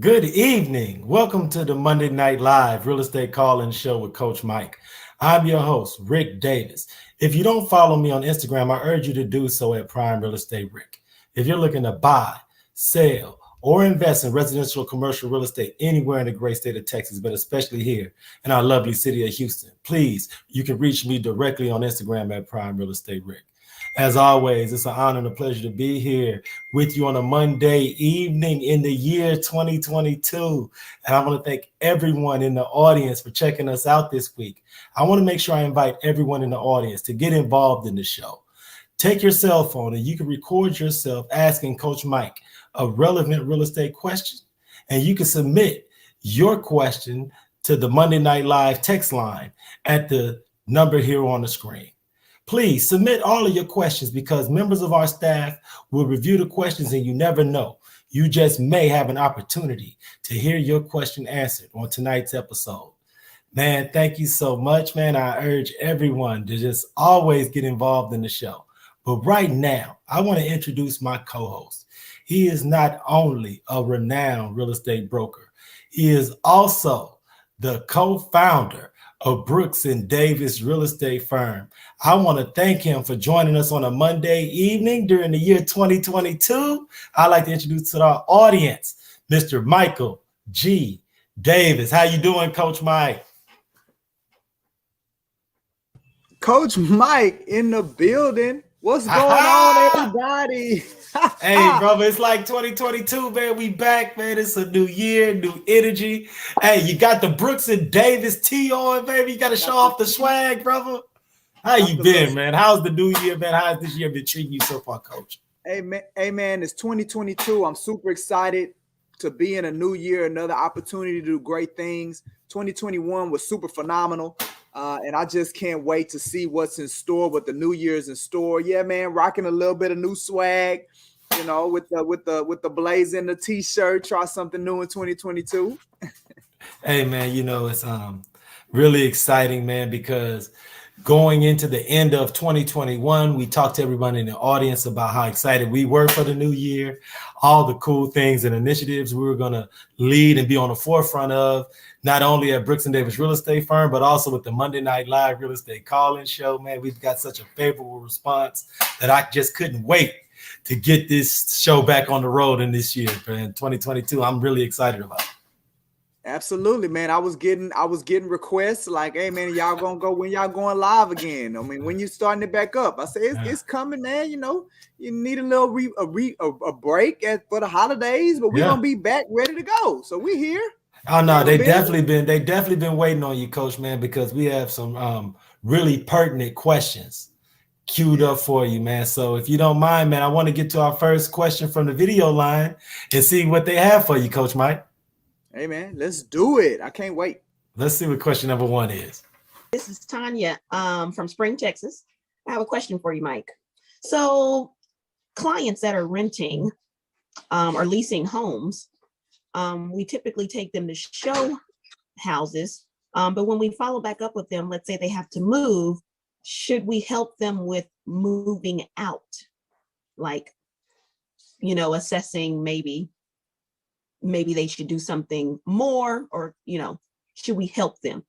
Good evening. Welcome to the Monday Night Live Real Estate Call-In Show with Coach Mike. I'm your host, Rick Davis. If you don't follow me on Instagram, I urge you to do so at Prime Real Estate Ric. If you're looking to buy, sell, or invest in residential or commercial real estate anywhere in the great state of Texas, but especially here in our lovely city of Houston, please, you can reach me directly on Instagram at Prime Real Estate Ric. As always, it's an honor and a pleasure to be here with you on a Monday evening in the year 2022. And I want to thank everyone in the audience for checking us out this week. I want to make sure I invite everyone in the audience to get involved in the show. Take your cell phone and you can record yourself asking Coach Mike a relevant real estate question. And you can submit your question to the Monday Night Live text line at the number here on the screen. Please submit all of your questions because members of our staff will review the questions and you never know. You just may have an opportunity to hear your question answered on tonight's episode. Man, thank you so much, man. I urge everyone to just always get involved in the show. But right now, I want to introduce my co-host. He is not only a renowned real estate broker, he is also the co-founder of Brooks and Davis Real Estate Firm. I want to thank him for joining us on a Monday evening during the year 2022. I'd like to introduce to our audience, Mr. Michael G. Davis. How you doing, Coach Mike? Coach Mike in the building. What's going on, everybody? Hey, brother, it's like 2022, man. We back, man. It's a new year, new energy. Hey, you got the Brooks and Davis tee on, baby. You got to show off the swag, brother. How you been, man? How's the new year, man? How's this year been treating you so far, Coach? Hey, man, it's 2022. I'm super excited to be in a new year, another opportunity to do great things. 2021 was super phenomenal. And I just can't wait to see what's in store, what the new year's in store. Yeah, man, rocking a little bit of new swag, you know, with the blaze and the t-shirt. Try something new in 2022. Hey, man, you know, it's really exciting, man, because going into the end of 2021, we talked to everybody in the audience about how excited we were for the new year, all the cool things and initiatives we were going to lead and be on the forefront of, not only at Brooks and Davis Real Estate Firm, but also with the Monday Night Live Real Estate Call-In Show. Man, we've got such a favorable response that I just couldn't wait to get this show back on the road in this year, man. 2022, I'm really excited about it. Absolutely, man. I was getting requests like, hey, man, y'all gonna go when y'all going live again? I mean, when you starting it back up? I say it's coming, man. You know, you need a little a break for the holidays, but we're gonna be back ready to go. So we here. Oh no, they definitely been waiting on you, Coach, man, because we have some really pertinent questions queued up for you, man. So if you don't mind, man, I want to get to our first question from the video line and see what they have for you, Coach Mike. Hey, man, let's do it. I can't wait. Let's see what question number one is. This is Tanya from Spring, Texas. I have a question for you, Mike. So clients that are renting or leasing homes, we typically take them to show houses. But when we follow back up with them, let's say they have to move, should we help them with moving out? Like, you know, assessing maybe they should do something more, or, you know, should we help them?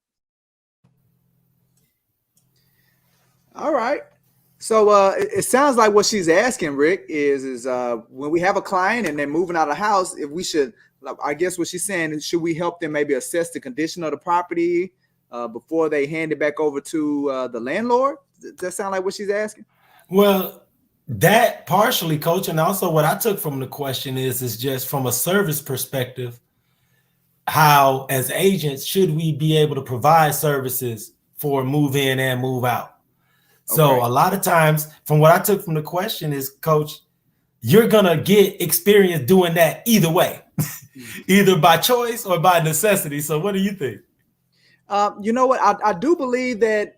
All right. So it sounds like what she's asking, Rick, is when we have a client and they're moving out of the house, if we should, I guess what she's saying is, should we help them maybe assess the condition of the property before they hand it back over to the landlord? Does that sound like what she's asking? Well, that partially, Coach, and also what I took from the question is just from a service perspective, how as agents should we be able to provide services for move in and move out? So a lot of times from what I took from the question is, Coach, you're going to get experience doing that either way, either by choice or by necessity. So what do you think? You know what? I do believe that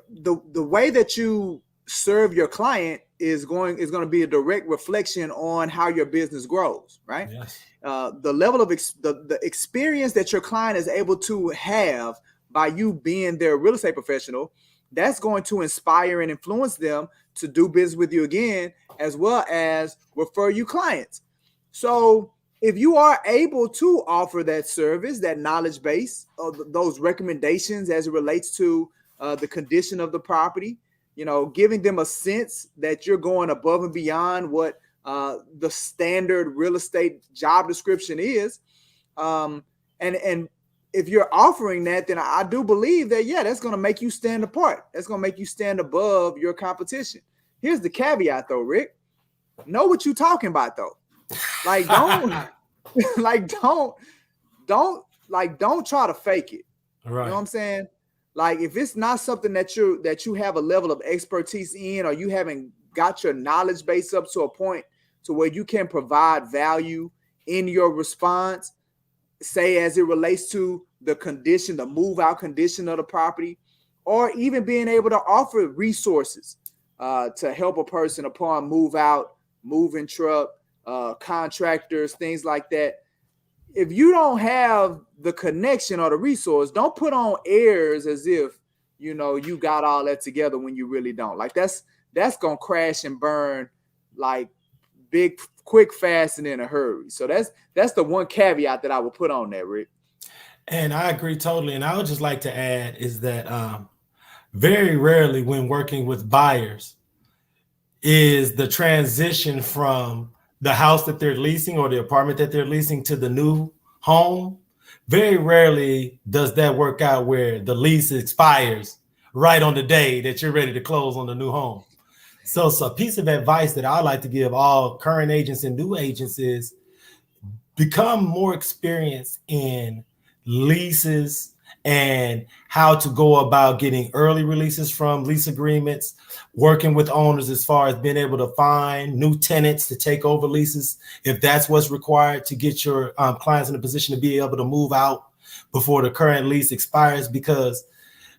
the way that you serve your client is going to be a direct reflection on how your business grows, right? Yes. The level of the experience that your client is able to have by you being their real estate professional, that's going to inspire and influence them to do business with you again, as well as refer you clients. So if you are able to offer that service, that knowledge base of those recommendations as it relates to the condition of the property, giving them a sense that you're going above and beyond what the standard real estate job description is. And if you're offering that, then I do believe that, yeah, that's going to make you stand apart. That's going to make you stand above your competition. Here's the caveat though, Rick. Know what you're talking about though. Like don't try to fake it. Right. You know what I'm saying? Like if it's not something that you have a level of expertise in, or you haven't got your knowledge base up to a point to where you can provide value in your response, say as it relates to the condition, the move out condition of the property, or even being able to offer resources to help a person upon move out, moving truck, contractors, things like that. If you don't have the connection or the resource, don't put on airs as if you got all that together when you really don't. Like that's gonna crash and burn like big, quick, fast, and in a hurry. So that's the one caveat that I would put on there, Rick. And I agree totally. And I would just like to add is that very rarely when working with buyers is the transition from the house that they're leasing or the apartment that they're leasing to the new home. Very rarely does that work out where the lease expires right on the day that you're ready to close on the new home. So a piece of advice that I like to give all current agents and new agents is become more experienced in leases and how to go about getting early releases from lease agreements, working with owners as far as being able to find new tenants to take over leases, if that's what's required to get your clients in a position to be able to move out before the current lease expires. Because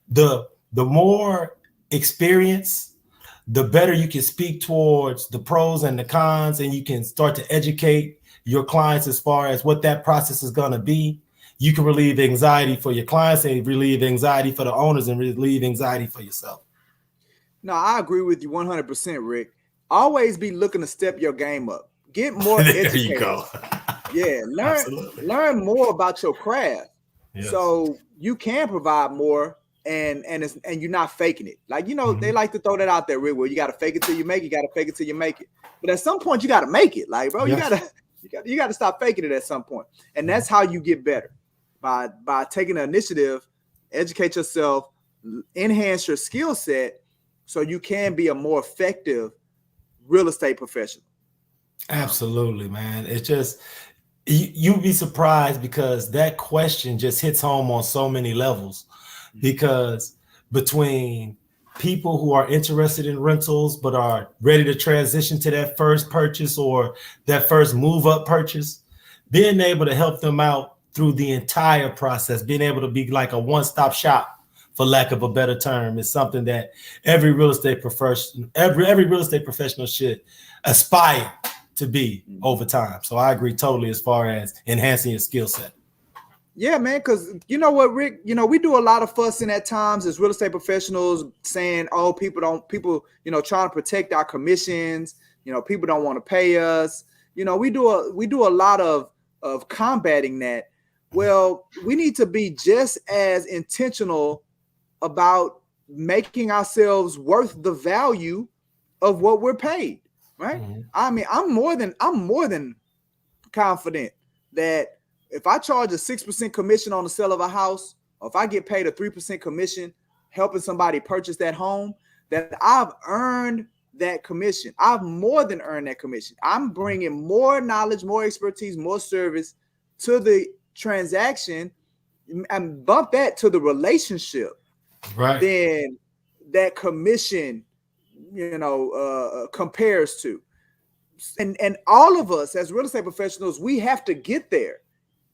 the more experience, the better you can speak towards the pros and the cons, and you can start to educate your clients as far as what that process is going to be. You can relieve anxiety for your clients and relieve anxiety for the owners and relieve anxiety for yourself. No, I agree with you 100%, Rick. Always be looking to step your game up. Get more educated. There you go. Yeah, learn more about your craft. Yes. So you can provide more and you're not faking it. Like, they like to throw that out there, Rick, where you got to fake it till you make it, you got to fake it till you make it. But at some point you got to make it. Like, bro, yes. you got to stop faking it at some point. And that's how you get better. By taking the initiative, educate yourself, enhance your skill set so you can be a more effective real estate professional. Absolutely, man. It's just, you'd be surprised because that question just hits home on so many levels. Because between people who are interested in rentals but are ready to transition to that first purchase or that first move up purchase, being able to help them out through the entire process, being able to be like a one-stop shop, for lack of a better term, is something that every real estate professional, every real estate professional should aspire to be over time. So I agree totally as far as enhancing your skill set. Yeah, man, because you know what, Rick, we do a lot of fussing at times as real estate professionals saying, oh, people, trying to protect our commissions. People don't want to pay us. We do a lot of combating that. Well, we need to be just as intentional about making ourselves worth the value of what we're paid, right? Mm-hmm. I mean, I'm more than confident that if I charge a 6% commission on the sale of a house, or if I get paid a 3% commission helping somebody purchase that home, that I've earned that commission. I've more than earned that commission. I'm bringing more knowledge, more expertise, more service to the transaction and bump that to the relationship, right? Then that commission, compares to. And all of us as real estate professionals, we have to get there.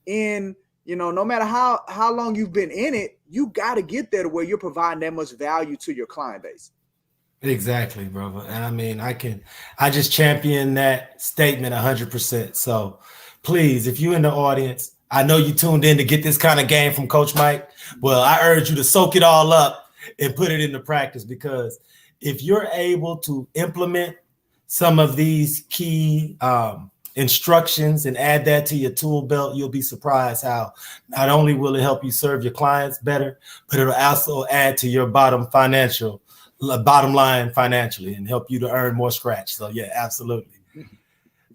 And no matter how long you've been in it, you got to get there to where you're providing that much value to your client base. Exactly, brother. And I mean, I just champion that statement 100%. So please, if you're in the audience, I know you tuned in to get this kind of game from Coach Mike. Well, I urge you to soak it all up and put it into practice, because if you're able to implement some of these key instructions and add that to your tool belt, you'll be surprised how not only will it help you serve your clients better, but it'll also add to your bottom line financially and help you to earn more scratch. So yeah, absolutely.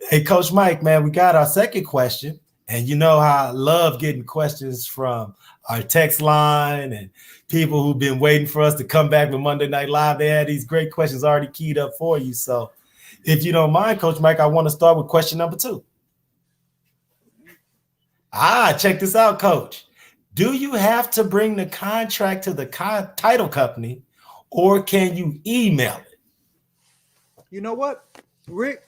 Hey, Coach Mike, man, we got our second question. And you know how I love getting questions from our text line and people who've been waiting for us to come back with Monday Night Live. They had these great questions already keyed up for you. So if you don't mind, Coach Mike, I want to start with question number 2. Check this out, Coach. Do you have to bring the contract to the title company, or can you email it? You know what, Rick?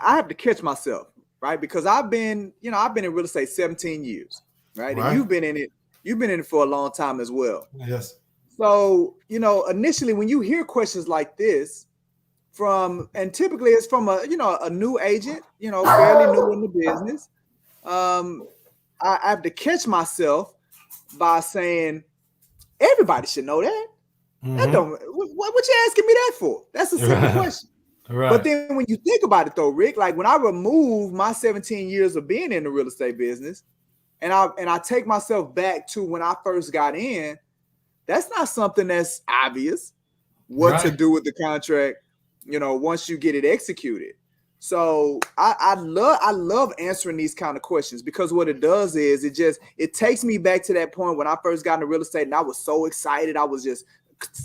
I have to catch myself, right? Because I've been in real estate 17 years, right? And you've been in it for a long time as well. Yes. So, initially when you hear questions like this and typically it's from a new agent, fairly new in the business. I have to catch myself by saying, everybody should know that. Mm-hmm. What you asking me that for? That's a simple question. Right. But then when you think about it though, Rick, like when I remove my 17 years of being in the real estate business and I take myself back to when I first got in, that's not something that's obvious what to do with the contract, once you get it executed. So I love answering these kind of questions, because what it does is it takes me back to that point when I first got into real estate and I was so excited. I was just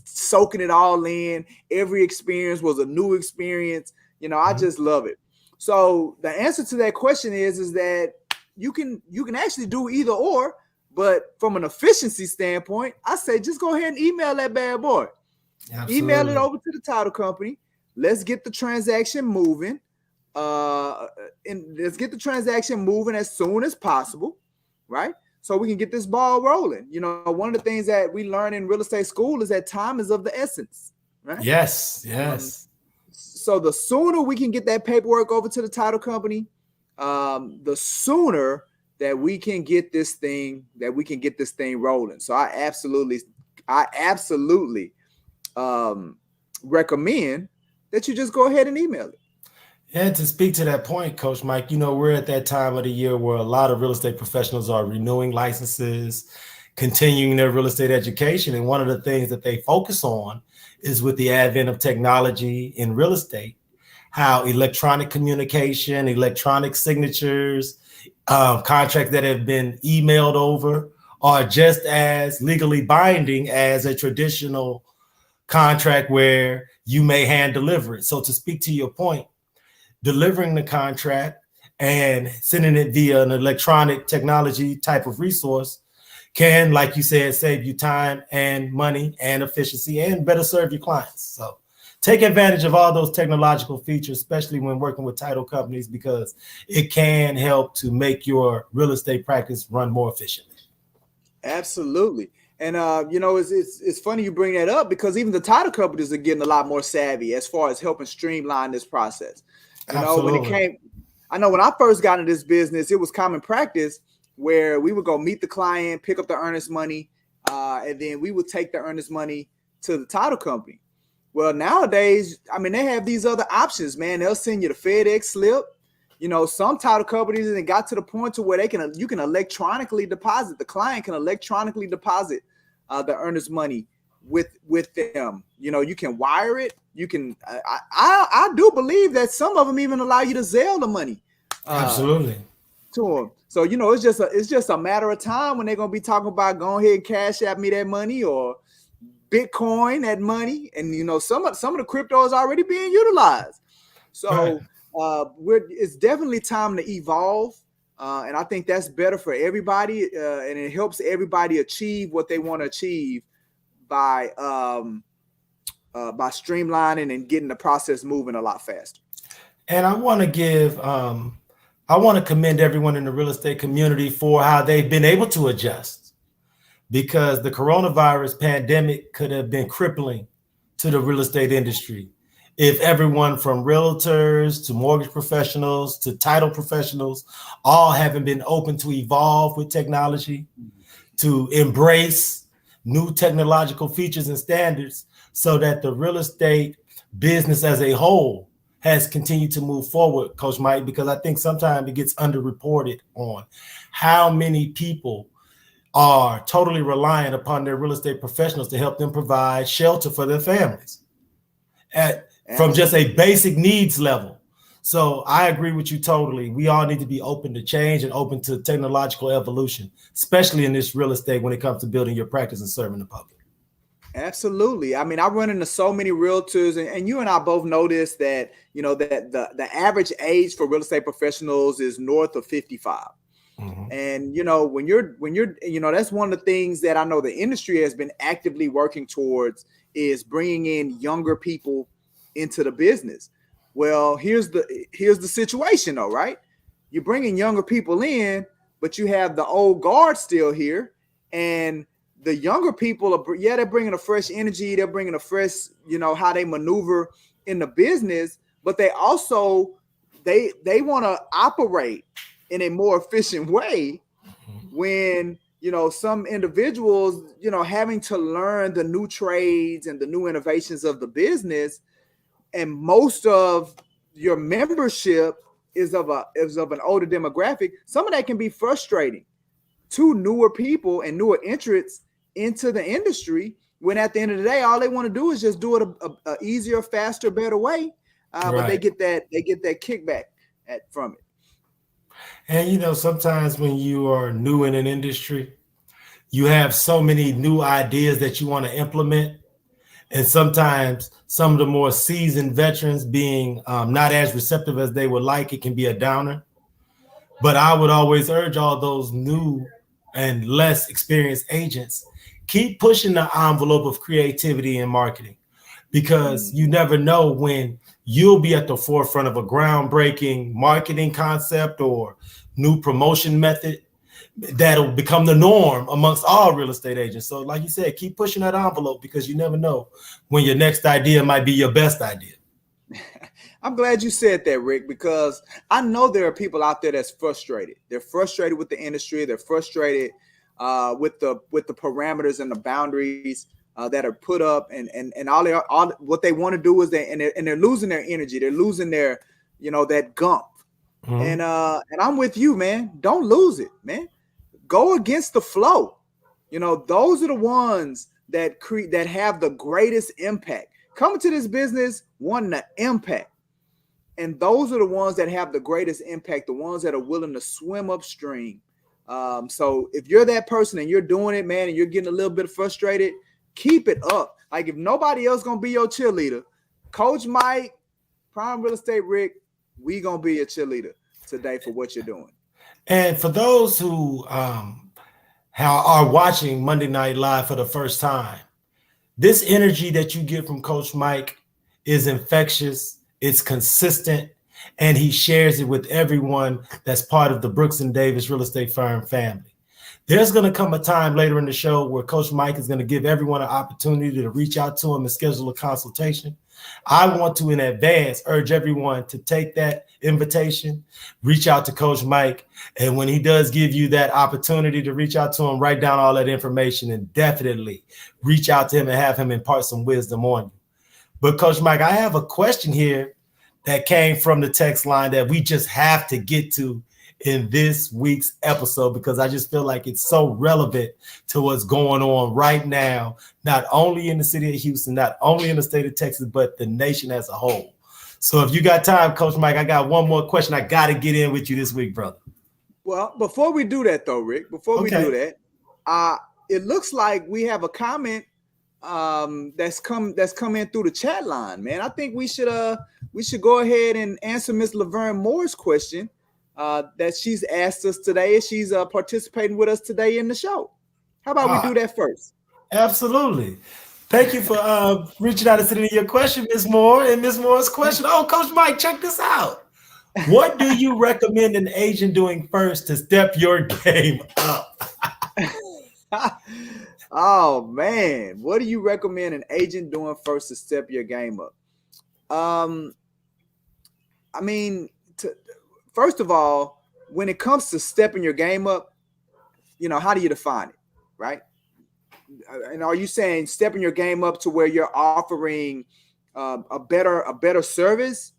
soaking it all in. Every experience was a new experience. I just love it. So the answer to that question is that you can actually do either or, but from an efficiency standpoint, I say just go ahead and email that bad boy. Absolutely. Email it over to the title company. Let's get the transaction moving. And let's get the transaction moving as soon as possible, right? So we can get this ball rolling. One of the things that we learn in real estate school is that time is of the essence, right? Yes. So the sooner we can get that paperwork over to the title company, the sooner that we can get this thing rolling. So I absolutely recommend that you just go ahead and email it. Yeah, to speak to that point, Coach Mike, we're at that time of the year where a lot of real estate professionals are renewing licenses, continuing their real estate education. And one of the things that they focus on is, with the advent of technology in real estate, how electronic communication, electronic signatures, contracts that have been emailed over are just as legally binding as a traditional contract where you may hand deliver it. So to speak to your point, delivering the contract and sending it via an electronic technology type of resource can, like you said, save you time and money and efficiency and better serve your clients. So take advantage of all those technological features, especially when working with title companies, because it can help to make your real estate practice run more efficiently. Absolutely. And, it's funny you bring that up, because even the title companies are getting a lot more savvy as far as helping streamline this process. When I first got into this business, it was common practice where we would go meet the client, pick up the earnest money, and then we would take the earnest money to the title company. Well, nowadays, they have these other options, man. They'll send you the FedEx slip. Some title companies, and it got to the point to where you can electronically deposit. The client can electronically deposit the earnest money with them. You can wire it. You can. I do believe that some of them even allow you to Zelle the money. Absolutely. To them. So it's just a matter of time when they're gonna be talking about go ahead and cash out me that money or Bitcoin that money, and some of the crypto is already being utilized. So it's definitely time to evolve, and I think that's better for everybody, and it helps everybody achieve what they want to achieve by streamlining and getting the process moving a lot faster. And I want to commend everyone in the real estate community for how they've been able to adjust, because the coronavirus pandemic could have been crippling to the real estate industry if everyone from realtors to mortgage professionals to title professionals all haven't been open to evolve with technology, to embrace new technological features and standards, so that the real estate business as a whole has continued to move forward, Coach Mike, because I think sometimes it gets underreported on how many people are totally reliant upon their real estate professionals to help them provide shelter for their families from just a basic needs level. So I agree with you totally. We all need to be open to change and open to technological evolution, especially in this real estate when it comes to building your practice and serving the public. Absolutely. I mean, I run into so many realtors, and you and I both noticed that, you know, that the average age for real estate professionals is north of 55. Mm-hmm. And, you know, when you're, you know, that's one of the things that I know the industry has been actively working towards is bringing in younger people into the business. Well, here's the situation though, right? You're bringing younger people in, but you have the old guard still here, and the younger people are, they're bringing a fresh energy. They're bringing a fresh, you know, how they maneuver in the business, but they also, they want to operate in a more efficient way when, you know, some individuals, you know, having to learn the new trades and the new innovations of the business. And most of your membership is of an older demographic. Some of that can be frustrating to newer people and newer entrants into the industry, when at the end of the day, all they want to do is just do it a easier, faster, better way. Right. But they get that kickback from it. And, you know, sometimes when you are new in an industry, you have so many new ideas that you want to implement. And sometimes some of the more seasoned veterans being not as receptive as they would like, it can be a downer. But I would always urge all those new and less experienced agents, keep pushing the envelope of creativity and marketing, because you never know when you'll be at the forefront of a groundbreaking marketing concept or new promotion method that'll become the norm amongst all real estate agents. So like you said, keep pushing that envelope, because you never know when your next idea might be your best idea. I'm glad you said that, Rick, because I know there are people out there that's frustrated. They're frustrated with the industry. They're frustrated with the parameters and the boundaries that are put up, and all what they want to do is they're losing their energy. They're losing their, you know, that gump. Mm-hmm. And I'm with you, man. Don't lose it, man. Go against the flow. You know, those are the ones that have the greatest impact. Coming to this business, wanting the impact. And those are the ones that have the greatest impact, the ones that are willing to swim upstream. So if you're that person and you're doing it, man, and you're getting a little bit frustrated, keep it up. Like, if nobody else going to be your cheerleader, Coach Mike, Prime Real Estate Ric, we going to be a cheerleader today for what you're doing. And for those who are watching Monday Night Live for the first time, this energy that you get from Coach Mike is infectious. It's consistent, and he shares it with everyone that's part of the Brooks and Davis real estate firm family. There's going to come a time later in the show where Coach Mike is going to give everyone an opportunity to reach out to him and schedule a consultation. I want to, in advance, urge everyone to take that invitation, reach out to Coach Mike, and when he does give you that opportunity to reach out to him, write down all that information and definitely reach out to him and have him impart some wisdom on you. But Coach Mike, I have a question here that came from the text line that we just have to get to in this week's episode, because I just feel like it's so relevant to what's going on right now, not only in the city of Houston, not only in the state of Texas, but the nation as a whole. So if you got time, Coach Mike, I got one more question I got to get in with you this week, brother. Well, before we do that though, Rick, we do that, it looks like we have a comment that's come in through the chat line, man. I think we should go ahead and answer Miss Laverne Moore's question that she's asked us today, as she's participating with us today in the show. How about we do that first? Absolutely. Thank you for reaching out and sending your question, Ms. Moore. And Ms. Moore's question, Coach Mike, check this out. What do you recommend an agent doing first to step your game up? Oh, man. What do you recommend an agent doing first to step your game up? I mean, first of all, when it comes to stepping your game up, you know, how do you define it, right? And are you saying stepping your game up to where you're offering a better service,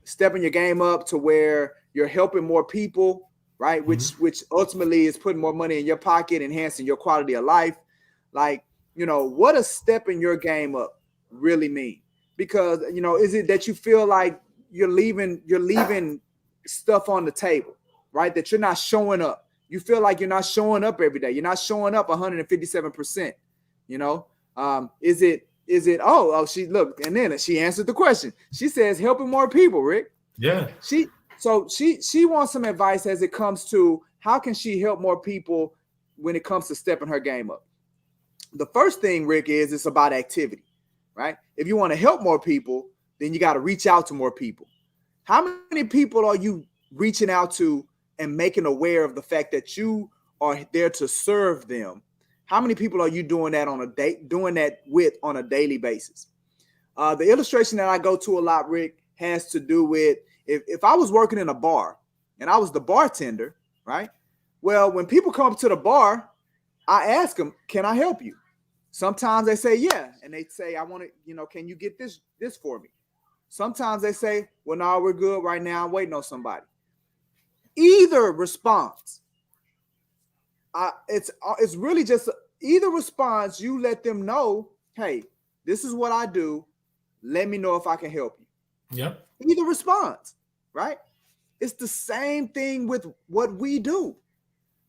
stepping your game up to where you're helping more people, right? Which ultimately is putting more money in your pocket, enhancing your quality of life. Like, what does stepping your game up really mean? Because, is it that you feel like you're leaving stuff on the table, right? That you're not showing up. You feel like you're not showing up every day. You're not showing up 157%. Is it, she look, and then she answered the question. She says helping more people, Rick. Yeah. She wants some advice as it comes to how can she help more people when it comes to stepping her game up. The first thing, Rick, is it's about activity, right? If you want to help more people, then you got to reach out to more people. How many people are you reaching out to and making aware of the fact that you are there to serve them? How many people are you doing that on a daily basis? The illustration that I go to a lot, Rick, has to do with if I was working in a bar and I was the bartender, right? Well, when people come up to the bar, I ask them, can I help you? Sometimes they say, yeah. And they say, I want to, can you get this for me? Sometimes they say, well, no, we're good right now. I'm waiting on somebody. Either response, it's really just either response. You let them know, hey, this is what I do. Let me know if I can help you. Yep. Either response, right? It's the same thing with what we do.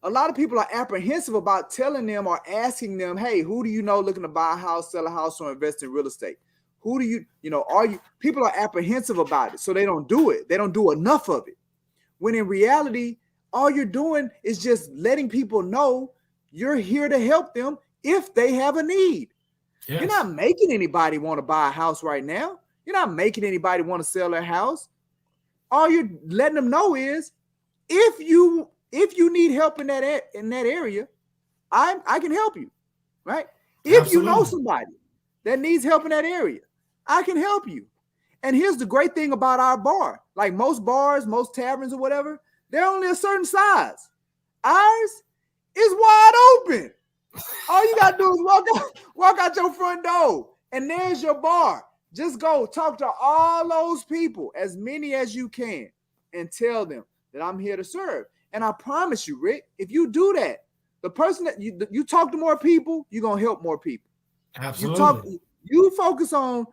A lot of people are apprehensive about telling them or asking them, hey, who do you know looking to buy a house, sell a house, or invest in real estate? Who do people are apprehensive about it, so they don't do it. They don't do enough of it. When in reality, all you're doing is just letting people know you're here to help them if they have a need. Yes. You're not making anybody want to buy a house right now. You're not making anybody want to sell their house. All you're letting them know is if you need help in that area, I can help you, right? If Absolutely. You know somebody that needs help in that area, I can help you. And here's the great thing about our bar. Like most bars, most taverns or whatever, they're only a certain size. Ours is wide open. All you got to do is walk out your front door, and there's your bar. Just go talk to all those people, as many as you can, and tell them that I'm here to serve. And I promise you, Rick, if you do that, the person that you talk to more people, you're going to help more people. Absolutely. You focus on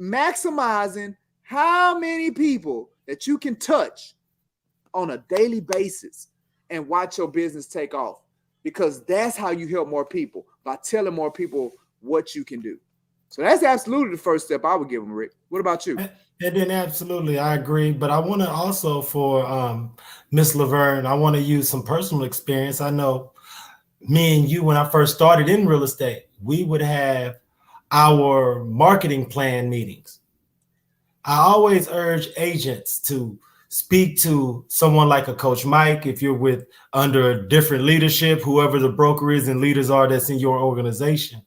maximizing how many people that you can touch on a daily basis and watch your business take off, because that's how you help more people, by telling more people what you can do. So that's absolutely the first step I would give them, Rick. What about you? And then absolutely, I agree. But I want to also, for Miss Laverne, I want to use some personal experience. I know me and you, when I first started in real estate, we would have our marketing plan meetings. I always urge agents to speak to someone like a Coach Mike if you're under a different leadership, whoever the broker is and leaders are that's in your organization,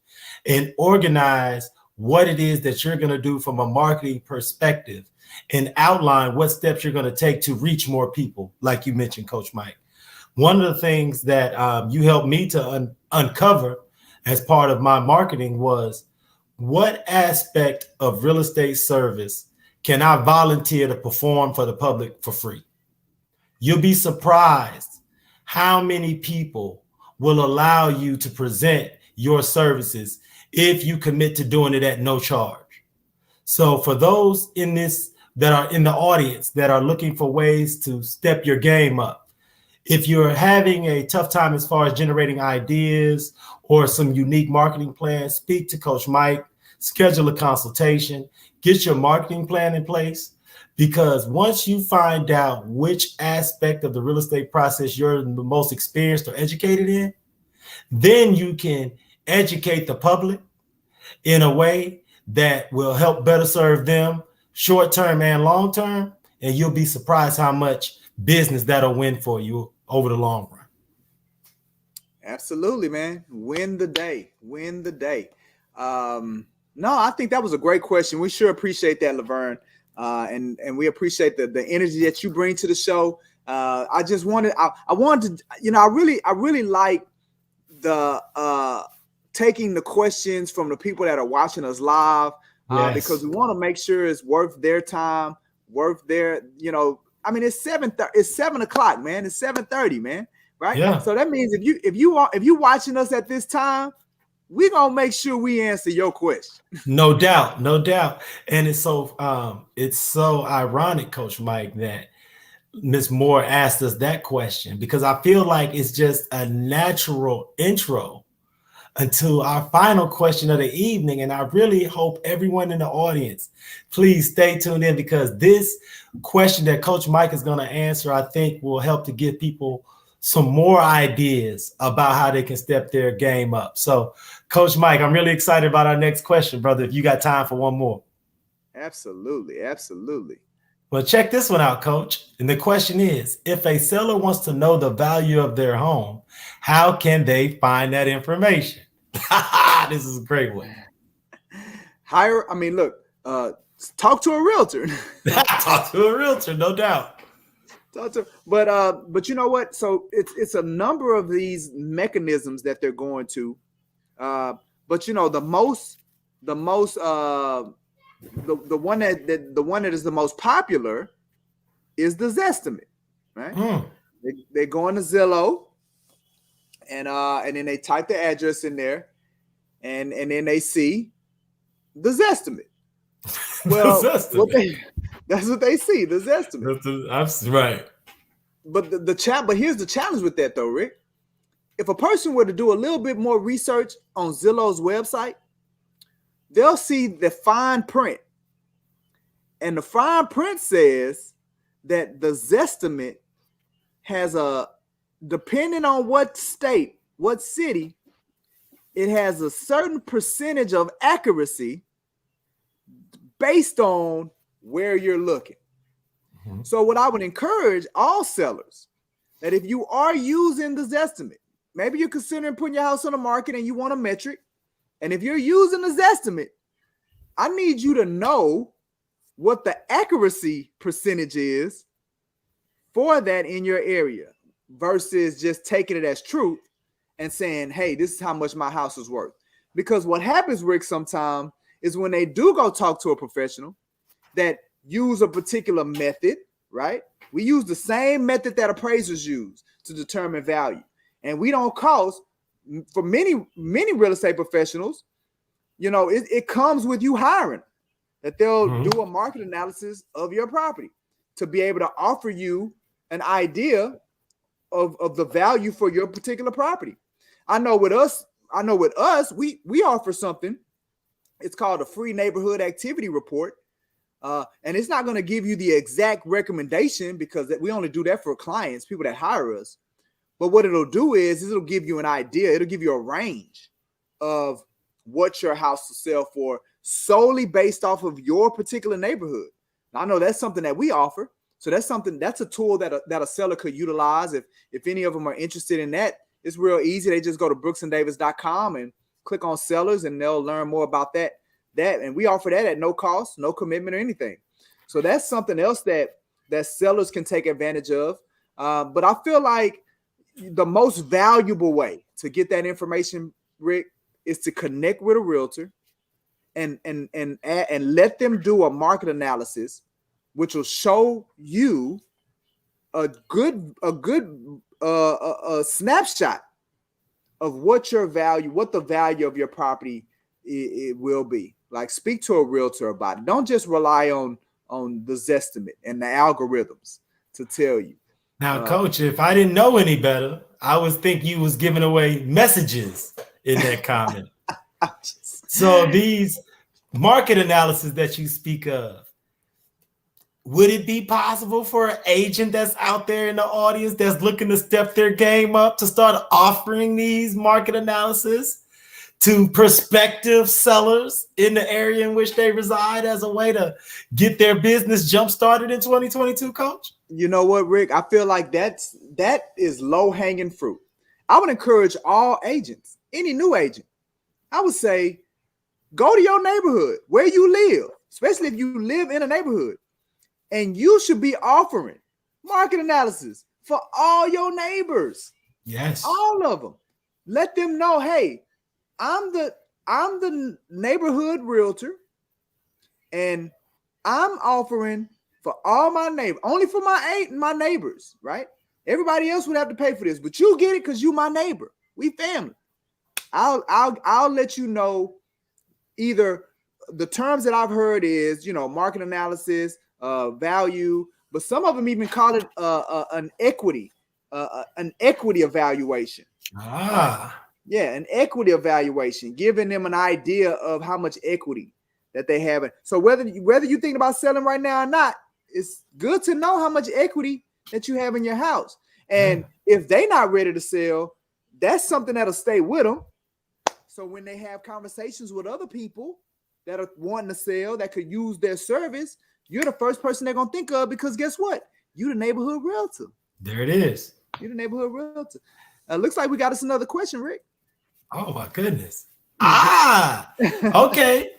and organize what it is that you're going to do from a marketing perspective and outline what steps you're going to take to reach more people, like you mentioned, Coach Mike. One of the things that you helped me to uncover as part of my marketing was, what aspect of real estate service can I volunteer to perform for the public for free? You'll be surprised how many people will allow you to present your services if you commit to doing it at no charge. So for those in this that are in the audience that are looking for ways to step your game up, if you're having a tough time as far as generating ideas or some unique marketing plans, speak to Coach Mike, schedule a consultation, get your marketing plan in place, because once you find out which aspect of the real estate process you're the most experienced or educated in, then you can educate the public in a way that will help better serve them short-term and long-term, and you'll be surprised how much business that'll win for you over the long run. Absolutely, man. Win the day. No, I think that was a great question. We sure appreciate that, Laverne. And we appreciate the energy that you bring to the show. I wanted to, I really like the taking the questions from the people that are watching us live, Yes. because we want to make sure it's worth their time, worth their, I mean, it's 7 o'clock, man. It's 7:30, man. Right. Yeah. So that means if you watching us at this time, we're gonna make sure we answer your question. No doubt, no doubt. And it's so ironic, Coach Mike, that Ms. Moore asked us that question, because I feel like it's just a natural intro until our final question of the evening. And I really hope everyone in the audience, please stay tuned in, because this question that Coach Mike is going to answer, I think, will help to give people some more ideas about how they can step their game up. So, Coach Mike, I'm really excited about our next question, brother, if you got time for one more. Absolutely, absolutely. Well, check this one out, Coach. And the question is, if a seller wants to know the value of their home, how can they find that information? This is a great one. Talk to a realtor. Talk to a realtor, no doubt. But you know what? So it's a number of these mechanisms that they're going to. But the one that is the most popular is the Zestimate, right? They go into Zillow, and then they type the address in there, and then they see the Zestimate. Well, that's what they see, the Zestimate. That's right. But but here's the challenge with that, though, Rick. If a person were to do a little bit more research on Zillow's website, they'll see the fine print. And the fine print says that the Zestimate has depending on what state, what city, it has a certain percentage of accuracy based on where you're looking. Mm-hmm. So what I would encourage all sellers, that if you are using the Zestimate, maybe you're considering putting your house on the market and you want a metric, and if you're using the Zestimate, I need you to know what the accuracy percentage is for that in your area, versus just taking it as truth and saying, hey, this is how much my house is worth. Because what happens, Rick, sometimes is when they do go talk to a professional that use a particular method, right? We use the same method that appraisers use to determine value. And we don't cost, for many real estate professionals, it comes with you hiring, that they'll do a market analysis of your property to be able to offer you an idea of the value for your particular property. I know with us, we offer something. It's called a free neighborhood activity report. And it's not going to give you the exact recommendation, because we only do that for clients, people that hire us. But what it'll do is it'll give you an idea. It'll give you a range of what your house will sell for, solely based off of your particular neighborhood. Now, I know that's something that we offer. So that's a tool that a seller could utilize. If any of them are interested in that, it's real easy. They just go to brooksanddavis.com and click on sellers, and they'll learn more about that. And we offer that at no cost, no commitment or anything. So that's something else that sellers can take advantage of. But I feel like the most valuable way to get that information, Rick, is to connect with a realtor and let them do a market analysis, which will show you a good snapshot of what the value of your property it will be. Like, speak to a realtor about it. Don't just rely on the Zestimate and the algorithms to tell you. Now, Coach, if I didn't know any better, I would think you was giving away messages in that comment. So these market analysis that you speak of, would it be possible for an agent that's out there in the audience that's looking to step their game up to start offering these market analysis to prospective sellers in the area in which they reside as a way to get their business jump started in 2022, Coach? You know what, Rick? I feel like that is low-hanging fruit. I would encourage all agents, any new agent, I would say, go to your neighborhood where you live, especially if you live in a neighborhood, and you should be offering market analysis for all your neighbors. Yes. All of them. Let them know, hey, I'm the neighborhood realtor, and I'm offering for all my neighbors, only for my neighbors, right? Everybody else would have to pay for this, but you get it because you my neighbor. We family. I'll let you know either the terms that I've heard is, market analysis, value, but some of them even call it an equity evaluation. Yeah, an equity evaluation, giving them an idea of how much equity that they have. So whether you think about selling right now or not, it's good to know how much equity that you have in your house. And if they're not ready to sell, that's something that'll stay with them. So when they have conversations with other people that are wanting to sell, that could use their service, you're the first person they're going to think of, because guess what? You're the neighborhood realtor. There it is. You're the neighborhood realtor. Looks like we got us another question, Rick. Oh, my goodness. Okay.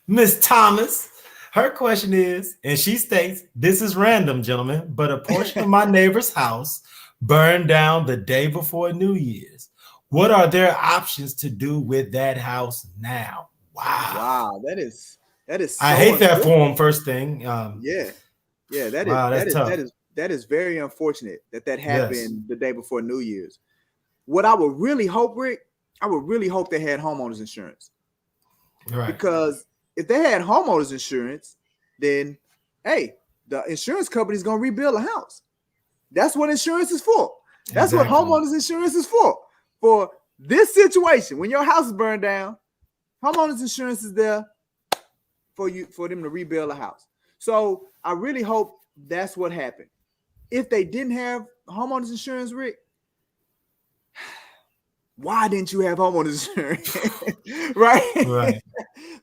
Miss Thomas, her question is, and she states, this is random, gentlemen, but a portion of my neighbor's house burned down the day before New Year's. What are their options to do with that house now? Wow. That is. So I hate that for them. First thing. That is very unfortunate that happened the day before New Year's. What I would really hope, Rick, I would really hope they had homeowners insurance. Right. Because if they had homeowners insurance, then hey, the insurance company is gonna rebuild a house. That's what insurance is for. That's what homeowners insurance is for. For this situation, when your house is burned down, homeowners insurance is there for them to rebuild a house. So I really hope that's what happened. If they didn't have homeowners insurance, Rick, why didn't you have homeowners insurance? Right.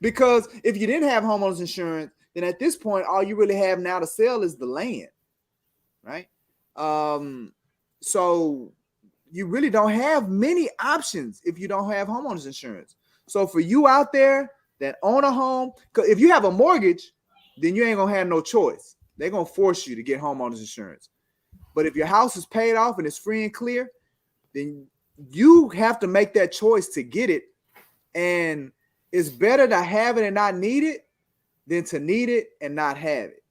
Because if you didn't have homeowners insurance, then at this point, all you really have now to sell is the land. Right. So you really don't have many options if you don't have homeowners insurance. So for you out there that own a home, because if you have a mortgage, then you ain't gonna have no choice. They're gonna force you to get homeowners insurance. But if your house is paid off and it's free and clear, then you have to make that choice to get it. And it's better to have it and not need it than to need it and not have it.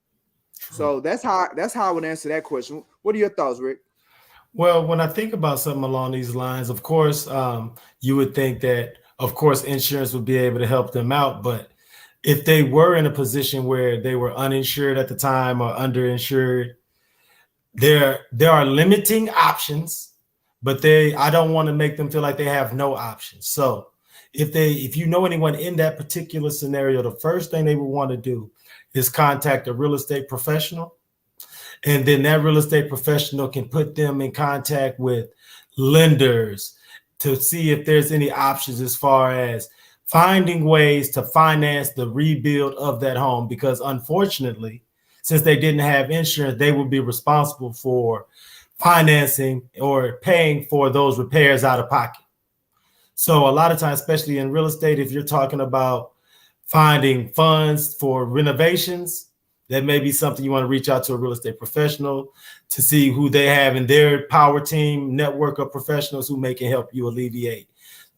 So that's how I would answer that question. What are your thoughts, Rick? Well, when I think about something along these lines, of course, you would think that, of course, insurance would be able to help them out. But if they were in a position where they were uninsured at the time or underinsured, there are limiting options, but I don't want to make them feel like they have no options. So if you know anyone in that particular scenario, the first thing they would want to do is contact a real estate professional. And then that real estate professional can put them in contact with lenders to see if there's any options as far as finding ways to finance the rebuild of that home. Because unfortunately, since they didn't have insurance, they would be responsible for financing or paying for those repairs out of pocket. So a lot of times, especially in real estate, if you're talking about finding funds for renovations, that may be something you want to reach out to a real estate professional to see who they have in their power team network of professionals who can help you alleviate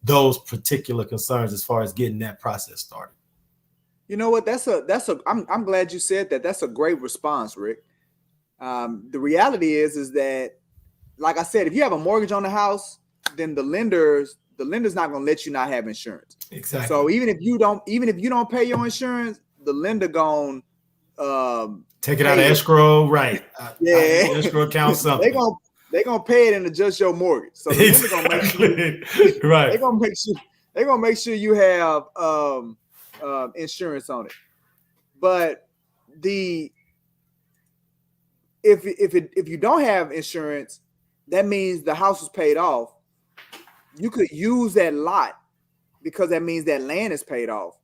those particular concerns as far as getting that process started. You know what? I'm glad you said that. That's a great response, Rick. The reality is that, like I said, if you have a mortgage on the house, then the lender's not going to let you not have insurance. Exactly. So even if you don't pay your insurance, the lender going take it out of escrow, right? Escrow account something. They're gonna pay it and adjust your mortgage. So the lender gonna make sure, right? They're gonna make sure you have insurance on it. But if you don't have insurance, that means the house is paid off. You could use that lot because that means that land is paid off,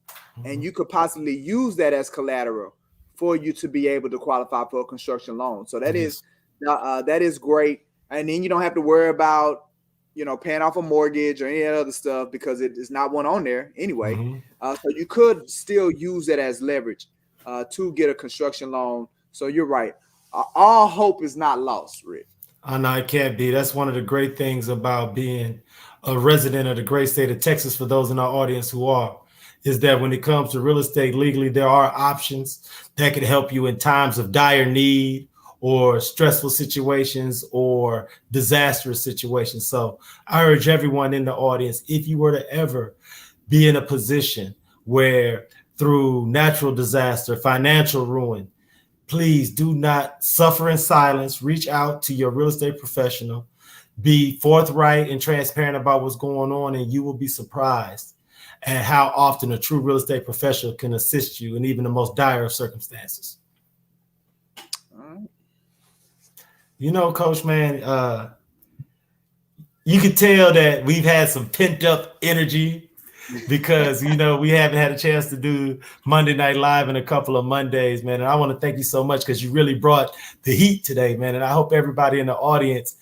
and you could possibly use that as collateral for you to be able to qualify for a construction loan. So that is great. And then you don't have to worry about, paying off a mortgage or any other stuff because it is not one on there anyway. So you could still use it as leverage to get a construction loan. So you're right. All hope is not lost, Rick. No, it can't be. That's one of the great things about being a resident of the great state of Texas, for those in our audience who are, is that when it comes to real estate legally, there are options that can help you in times of dire need or stressful situations or disastrous situations. So I urge everyone in the audience, if you were to ever be in a position where through natural disaster, financial ruin, please do not suffer in silence. Reach out to your real estate professional. Be forthright and transparent about what's going on, and you will be surprised at how often a true real estate professional can assist you in even the most dire of circumstances. You know, Coach, man, you can tell that we've had some pent up energy because, you know, we haven't had a chance to do Monday Night Live in a couple of Mondays, man. And I want to thank you so much because you really brought the heat today, man. And I hope everybody in the audience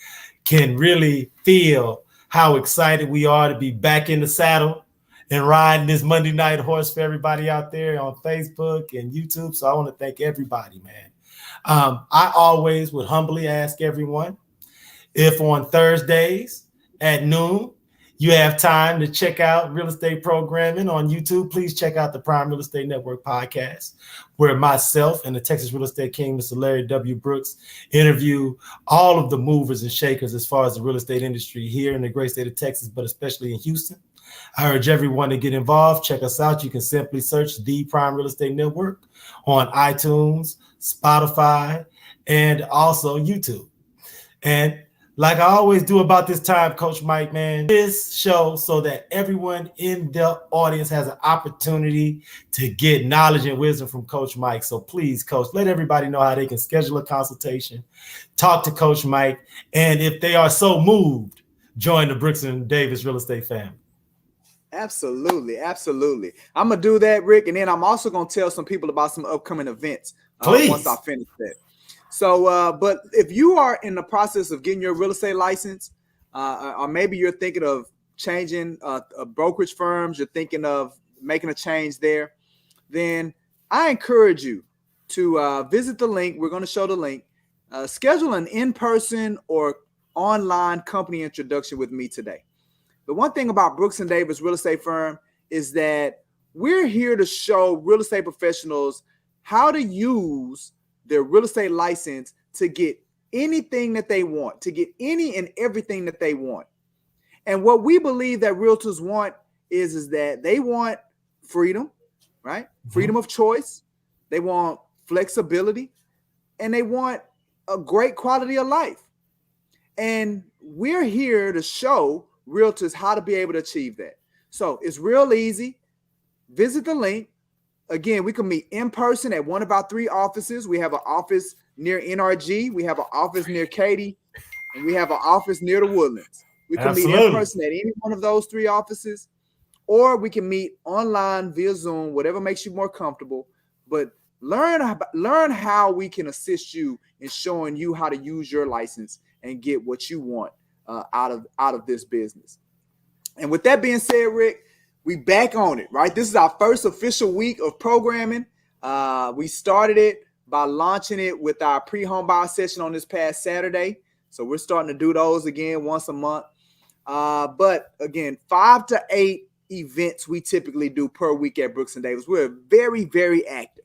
can really feel how excited we are to be back in the saddle and riding this Monday night horse for everybody out there on Facebook and YouTube. So I want to thank everybody, man. I always would humbly ask everyone if on Thursdays at noon you have time to check out real estate programming on YouTube, please check out the Prime Real Estate Network podcast, where myself and the Texas Real Estate King, Mr. Larry W. Brooks, interview all of the movers and shakers as far as the real estate industry here in the great state of Texas, but especially in Houston. I urge everyone to get involved. Check us out. You can simply search the Prime Real Estate Network on iTunes, Spotify, and also YouTube. And like I always do about this time, Coach Mike, man, this show so that everyone in the audience has an opportunity to get knowledge and wisdom from Coach Mike. So please, Coach, let everybody know how they can schedule a consultation, talk to Coach Mike, and if they are so moved, join the Brooks and Davis Real Estate family. Absolutely. Absolutely. I'm going to do that, Rick. And then I'm also going to tell some people about some upcoming events once I finish that. So, but if you are in the process of getting your real estate license, or maybe you're thinking of changing brokerage firms, you're thinking of making a change there, then I encourage you to visit the link. We're going to show the link. Schedule an in-person or online company introduction with me today. The one thing about Brooks and Davis Real Estate Firm is that we're here to show real estate professionals how to use their real estate license to get anything that they want, to get any and everything that they want. And what we believe that realtors want is that they want freedom, right? Mm-hmm. Freedom of choice. They want flexibility, and they want a great quality of life. And we're here to show realtors how to be able to achieve that. So it's real easy. Visit the link. Again, we can meet in person at one of our 3 offices. We have an office near NRG. We have an office near Katy, and we have an office near the Woodlands. We can meet in person at any one of those 3 offices, or we can meet online via Zoom, whatever makes you more comfortable. But learn how we can assist you in showing you how to use your license and get what you want out of this business. And with that being said, Rick, we back on it, right? This is our first official week of programming. We started it by launching it with our pre-home buyer session on this past Saturday. So we're starting to do those again once a month. But again, 5 to 8 events we typically do per week at Brooks and Davis. We're very, very active.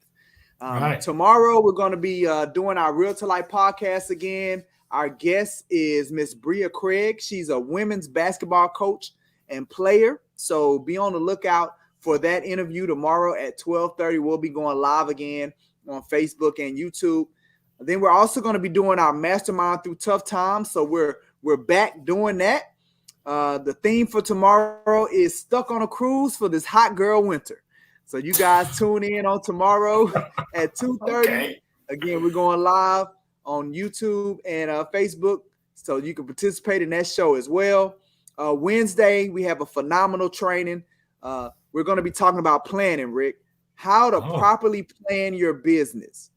Right. Tomorrow, we're going to be doing our Realtor Life podcast again. Our guest is Miss Bria Craig. She's a women's basketball coach and player. So be on the lookout for that interview tomorrow at 12:30. We'll be going live again on Facebook and YouTube. Then we're also going to be doing our mastermind through tough times. So we're back doing that. The theme for tomorrow is stuck on a cruise for this hot girl winter. So you guys tune in on tomorrow at 2:30. Okay. Again, we're going live on YouTube and Facebook, so you can participate in that show as well. Wednesday, we have a phenomenal training. We're going to be talking about planning, Rick, how to properly plan your business.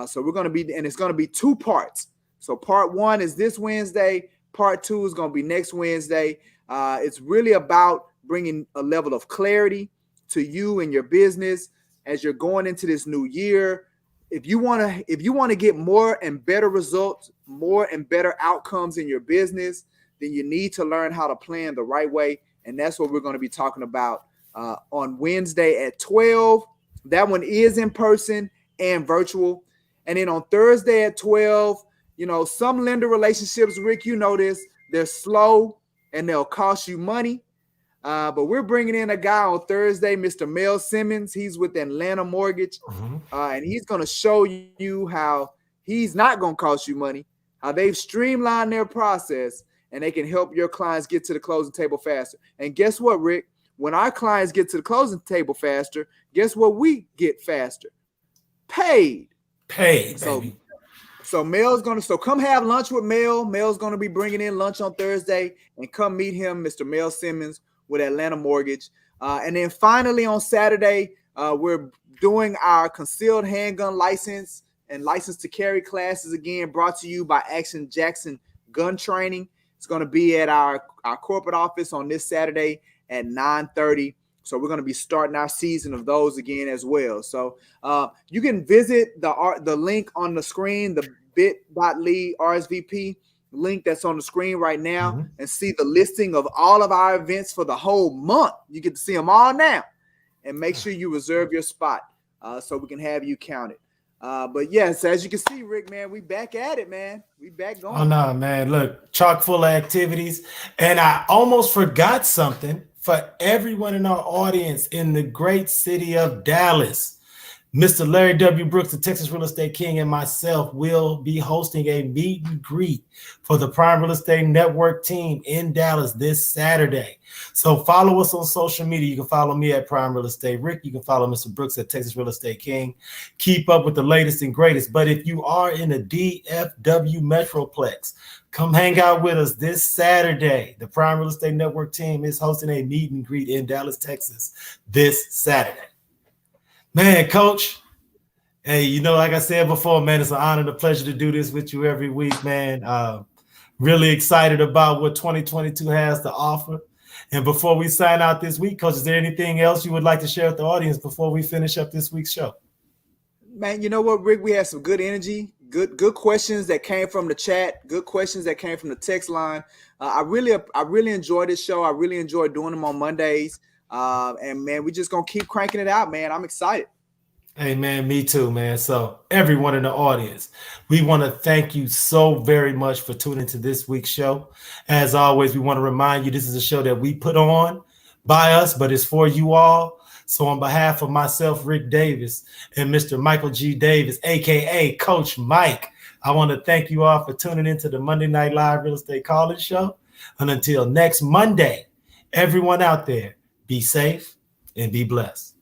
So we're going to be, and it's going to be 2 parts. So part 1 is this Wednesday. Part 2 is going to be next Wednesday. It's really about bringing a level of clarity to you and your business as you're going into this new year. If you want to get more and better results, more and better outcomes in your business, then you need to learn how to plan the right way. And that's what we're going to be talking about on Wednesday at 12. That one is in person and virtual. And then on Thursday at 12, some lender relationships, Rick, this, they're slow and they'll cost you money. But we're bringing in a guy on Thursday, Mr. Mel Simmons. He's with Atlanta Mortgage. And he's going to show you how he's not going to cost you money, how they've streamlined their process, and they can help your clients get to the closing table faster. And guess what, Rick? When our clients get to the closing table faster, guess what we get faster? Paid, baby. So Mel's so come have lunch with Mel. Mel's going to be bringing in lunch on Thursday, and come meet him, Mr. Mel Simmons with Atlanta Mortgage. And then finally on Saturday, we're doing our concealed handgun license and license to carry classes again, brought to you by Action Jackson Gun Training. It's going to be at our corporate office on this Saturday at 9:30. So we're going to be starting our season of those again as well. So you can visit the link on the screen, the bit.ly RSVP link that's on the screen right now, and see the listing of all of our events for the whole month. You get to see them all now, and make sure you reserve your spot so we can have you counted. But yes, as you can see, Rick, man, we back at it, man. We back going. Oh no, man. Look, chock full of activities. And I almost forgot something for everyone in our audience in the great city of Dallas. Mr. Larry W. Brooks, the Texas Real Estate King, and myself will be hosting a meet and greet for the Prime Real Estate Network team in Dallas this Saturday. So follow us on social media. You can follow me at Prime Real Estate Ric. You can follow Mr. Brooks at Texas Real Estate King. Keep up with the latest and greatest. But if you are in the DFW Metroplex, come hang out with us this Saturday. The Prime Real Estate Network team is hosting a meet and greet in Dallas, Texas this Saturday. Man, Coach, hey, like I said before, man, it's an honor and a pleasure to do this with you every week, man. Really excited about what 2022 has to offer. And before we sign out this week, Coach, is there anything else you would like to share with the audience before we finish up this week's show? Man, you know what, Rick? We had some good energy, good questions that came from the chat, good questions that came from the text line. I really enjoyed this show. I really enjoyed doing them on Mondays. And man, we're just gonna keep cranking it out, man. I'm excited. Hey man, me too, man. So everyone in the audience, we want to thank you so very much for tuning to this week's show. As always, we want to remind you this is a show that we put on by us, but it's for you all. So on behalf of myself, Rick Davis, and Mr. Michael G. Davis, aka Coach Mike, I want to thank you all for tuning into the Monday Night Live Real Estate Call-In Show. And until next Monday, everyone out there, be safe and be blessed.